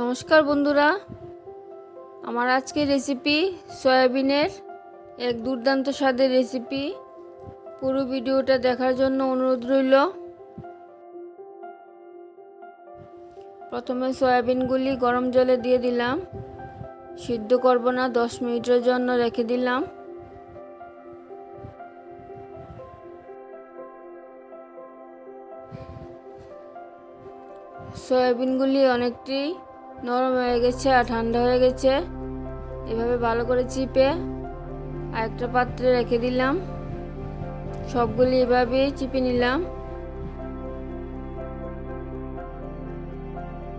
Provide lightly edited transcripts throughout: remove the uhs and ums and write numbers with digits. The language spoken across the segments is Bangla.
নমস্কার বন্ধুরা, আমার আজকের রেসিপি সয়াবিনের এক দুর্দান্ত স্বাদের রেসিপি। পুরো ভিডিওটা দেখার জন্য অনুরোধ রইল। প্রথমে সয়াবিনগুলি গরম জলে দিয়ে দিলাম। সিদ্ধ করব না, 10 মিনিটের জন্য রেখে দিলাম। সয়াবিনগুলি অনেকটি নরম হয়ে গেছে আর ঠান্ডা হয়ে গেছে। এভাবে ভালো করে চিপে আরেকটা পাত্রে রেখে দিলাম। সবগুলি এভাবেই চিপে নিলাম।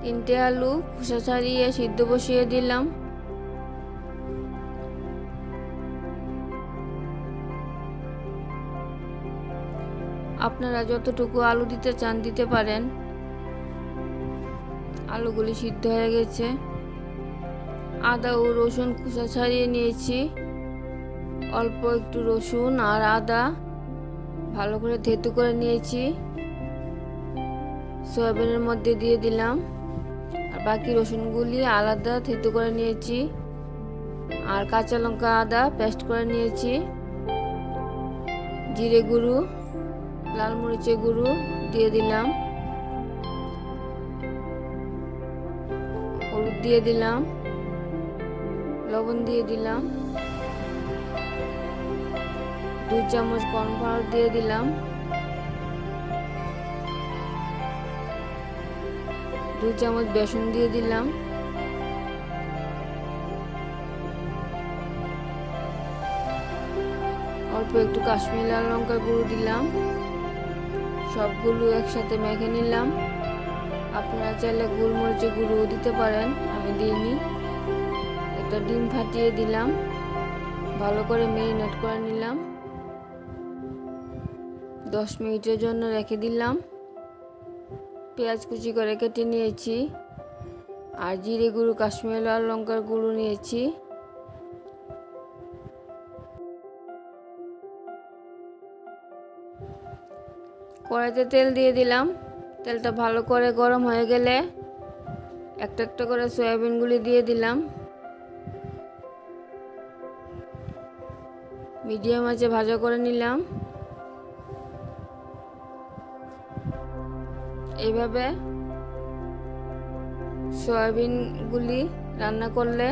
3টে আলু খোসা ছাড়িয়ে সিদ্ধ বসিয়ে দিলাম। আপনারা যতটুকু আলু দিতে চান দিতে পারেন। আলুগুলি সিদ্ধ হয়ে গেছে। আদা ও রসুন খোসা ছাড়িয়ে নিয়েছি। অল্প একটু রসুন আর আদা ভালো করে থেতু করে নিয়েছি, সয়াবিনের মধ্যে দিয়ে দিলাম। আর বাকি রসুনগুলি আলাদা থেতু করে নিয়েছি। আর কাঁচা লঙ্কা আদা পেস্ট করে নিয়েছি। জিরে গুঁড়ো, লাল মরিচের গুঁড়ো দিয়ে দিলাম। হলুদ দিয়ে দিলাম, লবণ দিয়ে দিলাম, 2 চামচ কর্নফ্লাওয়ার দিয়ে দিলাম, 2 চামচ বেসন দিয়ে দিলাম, অল্প একটু কাশ্মীরি লাল লঙ্কার গুঁড়ো দিলাম। সবগুলো একসাথে মেখে নিলাম। আপনারা চাইলে গোলমরিচের গুঁড়ো দিতে পারেন, আমি দিইনি। একটা ডিম ফাটিয়ে দিলাম। ভালো করে ম্যারিনেট করে নিলাম। 10 মিনিটের জন্য রেখে দিলাম। পেঁয়াজ কুচি করে কেটে নিয়েছি। আর জিরে গুঁড়ো, কাশ্মীরি লাল লঙ্কার গুঁড়ো নিয়েছি। কড়াইতে তেল দিয়ে দিলাম। তেলটা ভালো করে গরম হয়ে গেলে একটা একটা করে সয়াবিনগুলি দিয়ে দিলাম। মিডিয়াম আঁচে ভাজা করে নিলাম। এইভাবে সয়াবিনগুলি রান্না করলে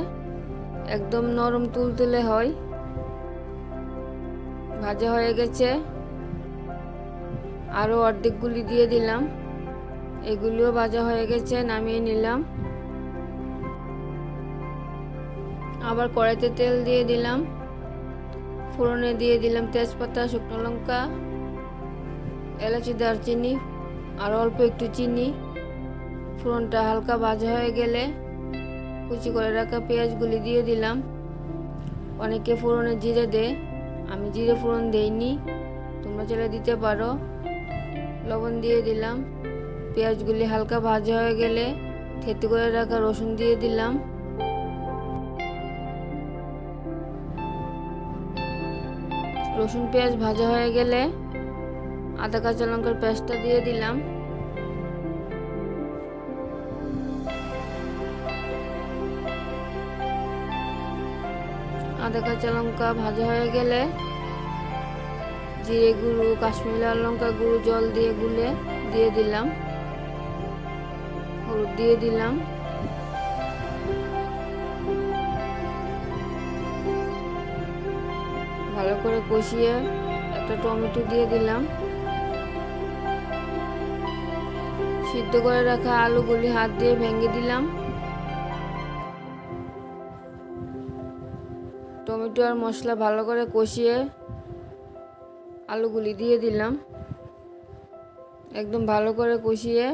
একদম নরম তুলতুলে হয়। ভাজা হয়ে গেছে। আরও অর্ধেকগুলি দিয়ে দিলাম। এগুলিও ভাজা হয়ে গেছে, নামিয়ে নিলাম। আবার কড়াইতে তেল দিয়ে দিলাম। ফোড়নে দিয়ে দিলাম তেজপাতা, শুকনো লঙ্কা, এলাচি, দারচিনি আর অল্প একটু চিনি। ফোড়নটা হালকা ভাজা হয়ে গেলে কুচি করে রাখা পেঁয়াজগুলি দিয়ে দিলাম। অনেকে ফোড়নে জিরে দেয়, আমি জিরে ফোড়ন দেইনি, তোমরা চাইলে দিতে পারো। লবণ দিয়ে দিলাম। পেঁয়াজগুলি হালকা ভাজা হয়ে গেলে থেতু করে রাখা রসুন দিয়ে দিলাম। রসুন পেঁয়াজ ভাজা হয়ে গেলে আদা কাঁচা লঙ্কার পেস্টটা দিয়ে দিলাম। আদা কাঁচা লঙ্কা ভাজা হয়ে গেলে জিরে গুঁড়ো, কাশ্মীরি লাল লঙ্কা গুঁড়ো জল দিয়ে গুলে দিয়ে দিলাম। হলুদ দিয়ে দিলাম। ভালো করে কষিয়ে একটা টমেটো দিয়ে দিলাম। সিদ্ধ করে রাখা আলুগুলি হাত দিয়ে ভেঙে দিলাম। টমেটো আর মশলা ভালো করে কষিয়ে আলুগুলি দিয়ে দিলাম। একদম ভালো করে কষিয়ে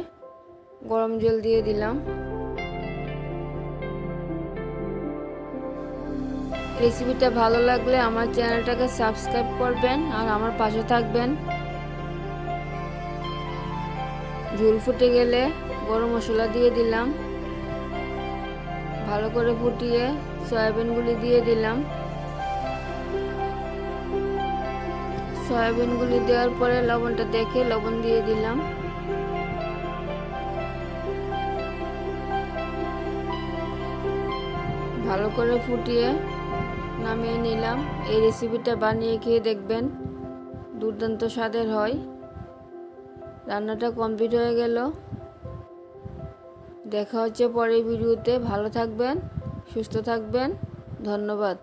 গরম জল দিয়ে দিলাম। রেসিপিটা ভালো লাগলে আমার চ্যানেলটাকে সাবস্ক্রাইব করবেন আর আমার পাশে থাকবেন। ঝোল ফুটে গেলে গরম মশলা দিয়ে দিলাম। ভালো করে ফুটিয়ে সয়াবিনগুলি দিয়ে দিলাম। সয়াবিনগুলি দেওয়ার পরে লবণটা দেখে লবণ দিয়ে দিলাম। ভালো করে ফুটিয়ে নামিয়ে নিলাম। এই রেসিপিটা বানিয়ে খেয়ে দেখবেন, দুর্দান্ত স্বাদের হয়। রান্নাটা কমপ্লিট হয়ে গেল। দেখা হচ্ছে পরের ভিডিওতে। ভালো থাকবেন, সুস্থ থাকবেন। ধন্যবাদ।